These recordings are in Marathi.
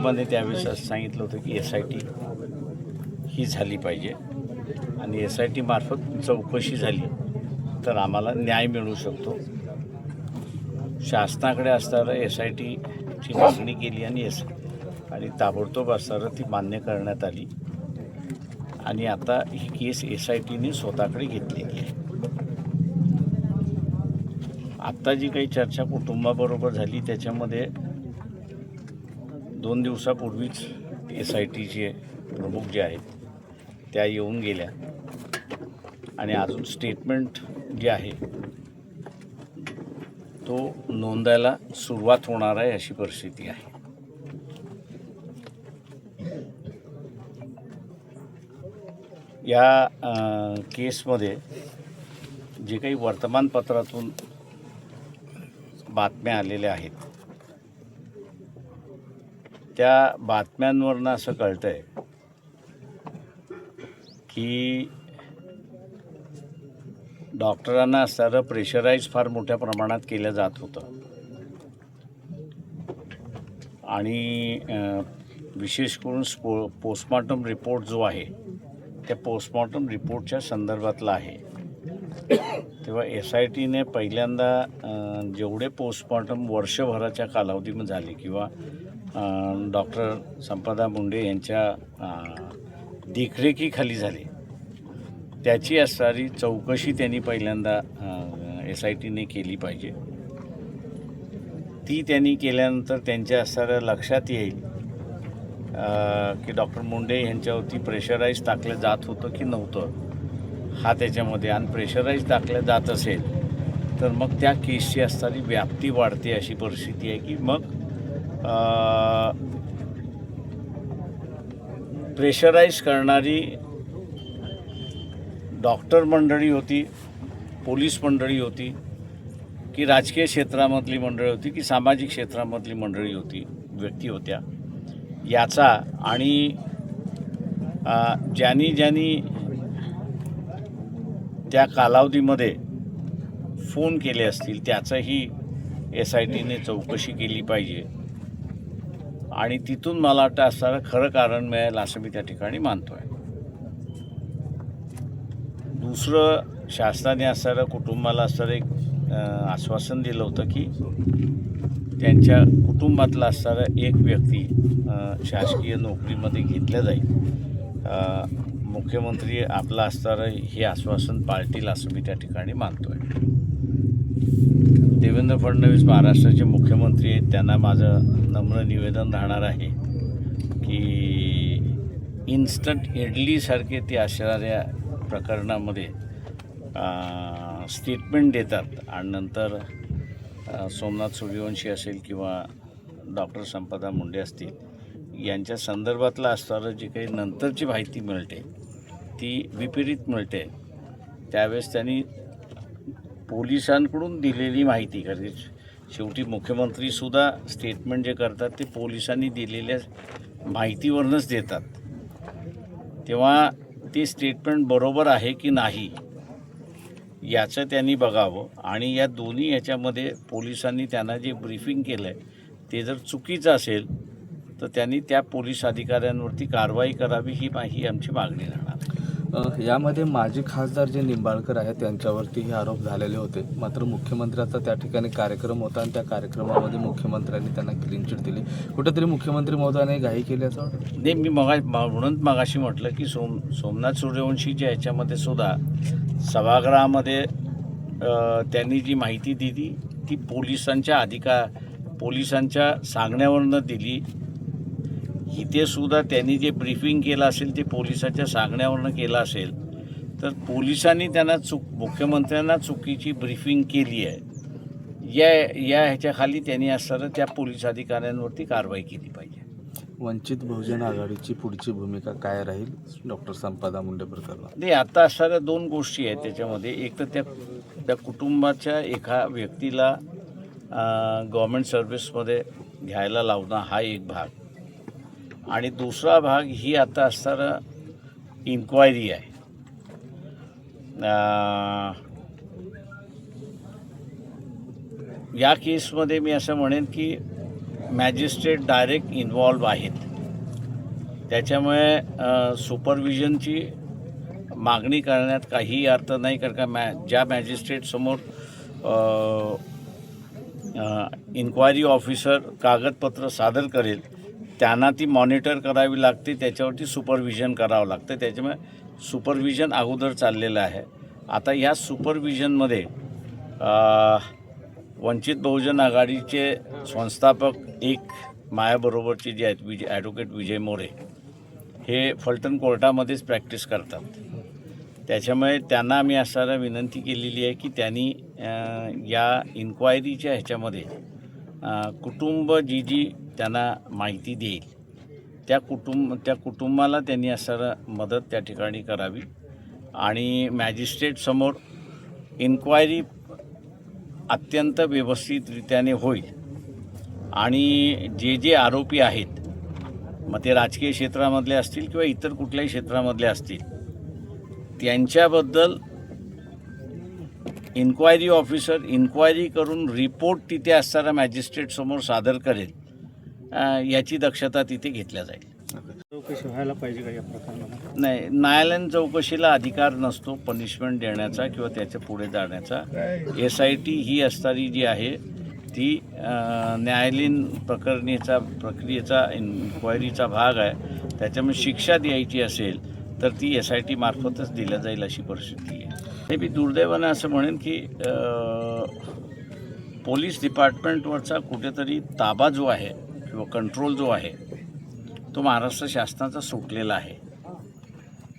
कुटुंबाने त्यावेळेस असं सांगितलं होतं की SIT ही झाली पाहिजे आणि SIT मार्फत चौकशी झाली तर आम्हाला न्याय मिळू शकतो. शासनाकडे असताना SITची मागणी केली आणि ताबडतोब असताना ती मान्य करण्यात आली आणि आता ही केस SITने स्वतःकडे घेतलेली आहे. आत्ता जी काही चर्चा कुटुंबाबरोबर झाली त्याच्यामध्ये 2 दिवसापूर्वीच SITचे प्रमुख जे आहेत त्या येऊन गेल्या आणि अजून स्टेटमेंट जे आहे तो नोंदायला सुरुवात होणार आहे अशी परिस्थिती आहे. या केसमध्ये जे काही वर्तमानपत्रातून बातम्या आलेल्या आहेत त्या बातम्यांवरनं असं कळतं आहे की डॉक्टरांना असणारं प्रेशराईज फार मोठ्या प्रमाणात केलं जात होतं आणि विशेष करून पोस्टमॉर्टम रिपोर्ट जो आहे त्या पोस्टमॉर्टम रिपोर्टच्या संदर्भातला आहे. तेव्हा SITने पहिल्यांदा जेवढे पोस्टमॉर्टम वर्षभराच्या कालावधीमध्ये झाले किंवा डॉक्टर संपदा मुंडे यांच्या देखरेखीखाली झाले त्याची असणारी चौकशी त्यांनी पहिल्यांदा SITने केली पाहिजे. ती त्यांनी केल्यानंतर त्यांच्या असणाऱ्या लक्षात येईल की डॉक्टर मुंडे यांच्यावरती प्रेशराईज टाकलं जात होतं की नव्हतं हा त्याच्यामध्ये आणि प्रेशराईज टाकलं जात असेल तर मग त्या केसची असणारी व्याप्ती वाढते अशी परिस्थिती आहे की मग प्रेशराईज करणारी डॉक्टर मंडळी होती, पोलीस मंडळी होती की राजकीय क्षेत्रामधली मंडळी होती की सामाजिक क्षेत्रामधली मंडळी होती, व्यक्ती होत्या याचा आणि ज्यांनी त्या कालावधीमध्ये फोन केले असतील त्याचंही SITने चौकशी केली पाहिजे आणि तिथून मला वाटतं असणारं खरं कारण मिळेल असं मी त्या ठिकाणी मानतो आहे. दुसरं शासनाने असणारं कुटुंबाला असणारं एक आश्वासन दिलं होतं की त्यांच्या कुटुंबातला असणारा एक व्यक्ती शासकीय नोकरीमध्ये घेतल्या जाईल. मुख्यमंत्री आपलं असणारं हे आश्वासन पाळतील असं मी त्या ठिकाणी मानतो आहे. देवेंद्र फडणवीस महाराष्ट्राचे मुख्यमंत्री आहेत, त्यांना माझं नम्र निवेदन राहणार आहे की इन्स्टंट इडलीसारखे ते असणाऱ्या प्रकरणामध्ये स्टेटमेंट देतात आणि नंतर सोमनाथ सूर्यवंशी असेल किंवा डॉक्टर संपदा मुंडे असतील यांच्या संदर्भातलं असणारं जी काही नंतरची माहिती मिळते ती विपरीत मिळते. त्यावेळेस त्यांनी पोलिसांकडून दिलेली माहिती कारण शेवटी मुख्यमंत्रीसुद्धा स्टेटमेंट जे करतात ते पोलिसांनी दिलेल्या माहितीवरूनच देतात. तेव्हा ते स्टेटमेंट बरोबर आहे की नाही याचं त्यांनी बघावं आणि या दोन्ही याच्यामध्ये पोलिसांनी त्यांना जे ब्रीफिंग केलं आहे ते जर चुकीचं असेल तर त्यांनी त्या पोलीस अधिकाऱ्यांवरती कारवाई करावी ही आमची मागणी राहणार. यामध्ये माजी खासदार जे निंबाळकर आहेत त्यांच्यावरतीही आरोप झालेले होते. मात्र मुख्यमंत्र्याचा त्या ठिकाणी कार्यक्रम होता आणि त्या कार्यक्रमामध्ये मुख्यमंत्र्यांनी त्यांना क्लीन चिट दिली. कुठेतरी मुख्यमंत्री महोदयाने घाई केली असं वाटतं. नाही, मी म्हणून मगाशी म्हटलं की सोमनाथ सूर्यवंशीच्या ह्याच्यामध्ये सुद्धा सभागृहामध्ये त्यांनी जी माहिती दिली ती पोलिसांच्या सांगण्यावरनं दिली. इथे सुद्धा त्यांनी जे ब्रीफिंग केलं असेल ते पोलिसांच्या सांगण्यावरनं केलं असेल तर पोलिसांनी त्यांना मुख्यमंत्र्यांना चुकीची ब्रीफिंग केली आहे या ह्याच्याखाली त्यांनी असताना त्या पोलीस अधिकाऱ्यांवरती कारवाई केली पाहिजे. वंचित बहुजन आघाडीची पुढची भूमिका काय राहील डॉक्टर संपदा मुंडे प्रकरणात? नाही, आता असणाऱ्या दोन गोष्टी आहेत त्याच्यामध्ये. एक तर त्या कुटुंबाच्या एका व्यक्तीला गव्हर्मेंट सर्व्हिसमध्ये घ्यायला लावणं हा एक भाग आणि दुसरा भाग ही आता असणारा इन्क्वायरी आहे. या केसमध्ये मी असं म्हणेन की मॅजिस्ट्रेट डायरेक्ट इन्व्हॉल्व आहेत. त्याच्यामुळे सुपरविजनची मागणी करण्यात काहीही अर्थ नाही, कारण का ज्या मॅजिस्ट्रेटसमोर इन्क्वायरी ऑफिसर कागदपत्र सादर करेल त्यांना ती मॉनिटर करावी लागते, त्याच्यावरती सुपरविजन करावं लागतं. त्याच्यामुळे सुपरविजन अगोदर चाललेलं आहे. आता ह्या सुपरविजनमध्ये वंचित बहुजन आघाडीचे संस्थापक एक माझ्याबरोबरचे जे आहेत ॲडव्होकेट विजय मोरे हे फलटण कोर्टामध्येच प्रॅक्टिस करतात. त्याच्यामुळे त्यांना आम्ही असायला विनंती केलेली आहे की त्यांनी या इन्क्वायरीच्या ह्याच्यामध्ये कुटुंब जी त्यांना माहिती देईल त्या कुटुंबाला त्यांनी असायला मदत त्या ठिकाणी करावी आणि मॅजिस्ट्रेटसमोर इन्क्वायरी अत्यंत व्यवस्थितरित्याने होईल आणि जे आरोपी आहेत, मग ते राजकीय क्षेत्रामधले असतील किंवा इतर कुठल्याही क्षेत्रामधले असतील, त्यांच्याबद्दल इन्क्वायरी ऑफिसर इन्क्वायरी करून रिपोर्ट तिथे असणारा मॅजिस्ट्रेटसमोर सादर करेल, याची दक्षता तिथे घेतल्या जाईल. चौकशी व्हायला पाहिजे का या प्रकरणात? नाही, न्यायालयीन चौकशीला अधिकार नसतो पनिशमेंट देण्याचा किंवा त्याच्या पुढे जाण्याचा. SIT ही असणारी जी आहे ती न्यायालयीन प्रक्रियेचा इन्क्वायरीचा भाग आहे. त्याच्यामुळे शिक्षा द्यायची असेल तर ती SIT मार्फतच दिल्या जाईल अशी परिस्थिती आहे. हे मी दुर्दैवानं असं म्हणेन की पोलीस डिपार्टमेंटवरचा कुठेतरी ताबा जो आहे किंवा कंट्रोल जो आहे तो महाराष्ट्र शासनाचा सुटलेला आहे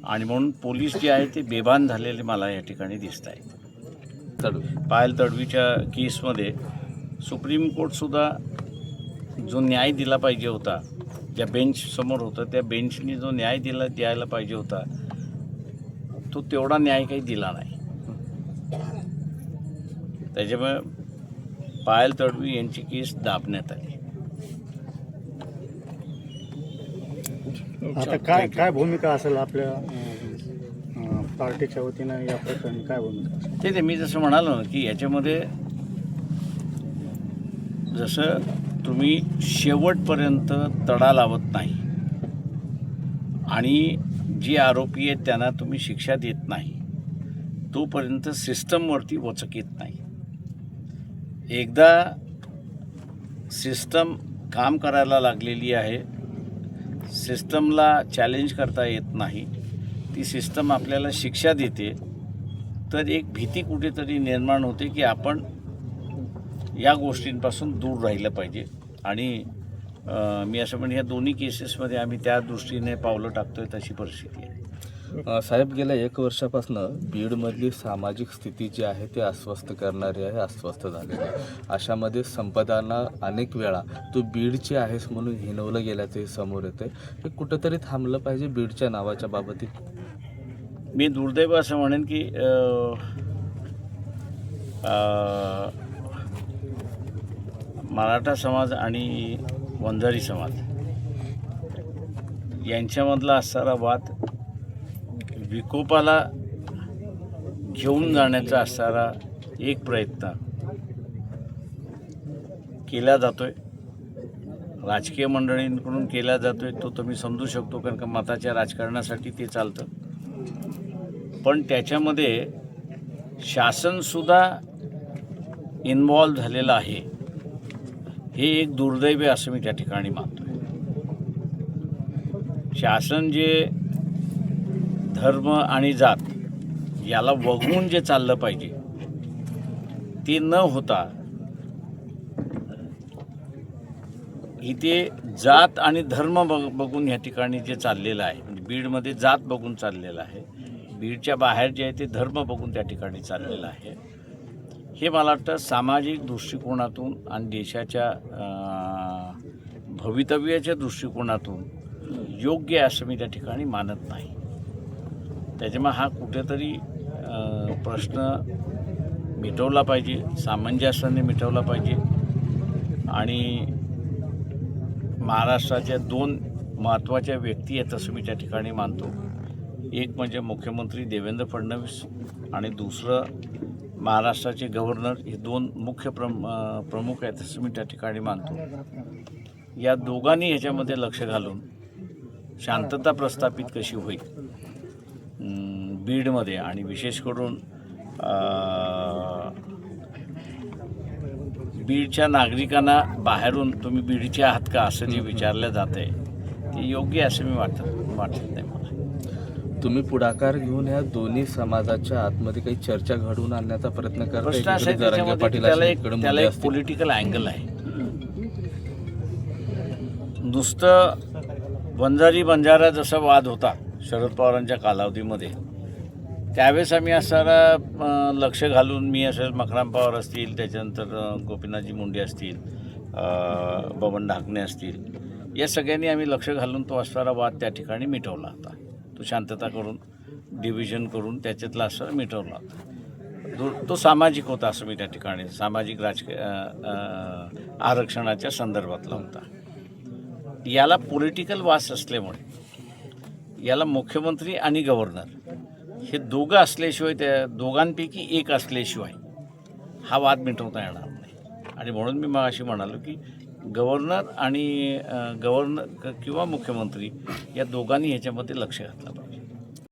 आणि म्हणून पोलीस जे आहे ते बेभान झालेले मला या ठिकाणी दिसत आहेत. पायल तडवीच्या केसमध्ये सुप्रीम कोर्टसुद्धा जो न्याय दिला पाहिजे होता, ज्या बेंचसमोर होतं त्या बेंचनी जो न्याय द्यायला पाहिजे होता तो तेवढा न्याय काही दिला नाही. त्याच्यामुळे पायल तडवी यांची केस दाबण्यात आली. आता काय भूमिका असेल आपल्या पार्टीच्या वतीनं या प्रकरणी, काय भूमिका असेल? ते मी जसं म्हणालो ना की याच्यामध्ये जसं तुम्ही शेवटपर्यंत तडा लावत नाही आणि जे आरोपी आहेत त्यांना तुम्ही शिक्षा देत नाही तोपर्यंत सिस्टमवरती वचक येत नाही. एकदा सिस्टम काम करायला लागलेली आहे, सिस्टमला चॅलेंज करता येत नाही, ती सिस्टम आपल्याला शिक्षा देते, तर एक भीती कुठेतरी निर्माण होते की आपण या गोष्टींपासून दूर राहिलं पाहिजे. आणि मी असं म्हणेन ह्या दोन्ही केसेसमध्ये आम्ही त्या दृष्टीने पावलं टाकतोय तशी परिस्थिती आहे. साहेब, गेल्या 1 वर्षापासून बीडमधली सामाजिक स्थिती जी आहे ती अस्वस्थ करणारी आहे, अस्वस्थ झालेली आहे. अशामध्ये संपदांना अनेक वेळा तू बीडची आहेस म्हणून हिणवलं गेल्याचंही समोर येते. हे कुठंतरी थांबलं पाहिजे बीडच्या नावाच्या बाबतीत. मी दुर्दैव असं म्हणेन की मराठा समाज आणि वंजारी समाज यांच्यामधला असणारा वाद विकोपाला घेऊन जाण्याचा असणारा एक प्रयत्न केला जातोय, राजकीय मंडळींकडून केला जातोय. तो तुम्ही समजू शकतो, कारण का मताच्या राजकारणासाठी ते चालतं. पण त्याच्यामध्ये शासनसुद्धा इन्व्हॉल्व झालेलं आहे. हे एक दुर्दैव आहे असं मी त्या ठिकाणी मानतोय. शासन जे धर्म आणि जात याला वगळून जे चाललं पाहिजे ते न होता इथे जात आणि धर्म बघून या ठिकाणी जे चाललेलं आहे, म्हणजे बीडमध्ये जात बघून चाललेलं आहे, बीडच्या बाहेर जे आहे ते धर्म बघून त्या ठिकाणी चाललेलं आहे. हे मला वाटतं सामाजिक दृष्टिकोनातून आणि देशाच्या भवितव्याच्या दृष्टिकोनातून योग्य आहे असं मी त्या ठिकाणी मानत नाही. त्याच्यामुळे हा कुठेतरी प्रश्न मिटवला पाहिजे, सामंजस्याने मिटवला पाहिजे. आणि महाराष्ट्राच्या 2 महत्त्वाच्या व्यक्ती आहेत असं मी त्या ठिकाणी मानतो. एक म्हणजे मुख्यमंत्री देवेंद्र फडणवीस आणि दुसरं महाराष्ट्राचे गव्हर्नर हे दोन मुख्य प्रमुख आहेत असं मी त्या ठिकाणी मानतो. या दोघांनी ह्याच्यामध्ये लक्ष घालून शांतता प्रस्थापित कशी होईल बीडमध्ये, आणि विशेष करून बीडच्या नागरिकांना बाहेरून तुम्ही बीडचे आहात का असं जे विचारलं जात आहे ते योग्य असं मी वाटत नाही मला. तुम्ही पुढाकार घेऊन या दोन्ही समाजाच्या आतमध्ये काही चर्चा घडवून आणण्याचा प्रयत्न करता? प्रश्न असा आहे एकीकडे जरांगे त्याच्यामध्ये पाटील त्याला असे, एक इकडे त्याला मुंडे एक असतील. पॉलिटिकल अँगल आहे. नुसतं वंजारी बंजारा जसा वाद होता शरद पवारांच्या कालावधीमध्ये, त्यावेळेस आम्ही असा लक्ष घालून मी असं मकराम पवार असतील, त्याच्यानंतर गोपीनाथजी मुंडे असतील, बबन ढाकणे असतील, या सगळ्यांनी आम्ही लक्ष घालून तो असणारा वाद त्या ठिकाणी मिटवला होता. तो शांतता करून डिव्हिजन करून त्याच्यातला असं मिटवला होता. तो सामाजिक होता असं मी त्या ठिकाणी सामाजिक राजकीय आरक्षणाच्या संदर्भातला होता. याला पॉलिटिकल वास असल्यामुळे याला मुख्यमंत्री आणि गव्हर्नर हे दोघं असल्याशिवाय, त्या दोघांपैकी एक असल्याशिवाय हा वाद मिटवता येणार नाही. आणि म्हणून मी मग अशी म्हणालो की गव्हर्नर आणि गव्हर्नर किंवा मुख्यमंत्री या दोघांनी ह्याच्यामध्ये लक्ष घातलं पाहिजे.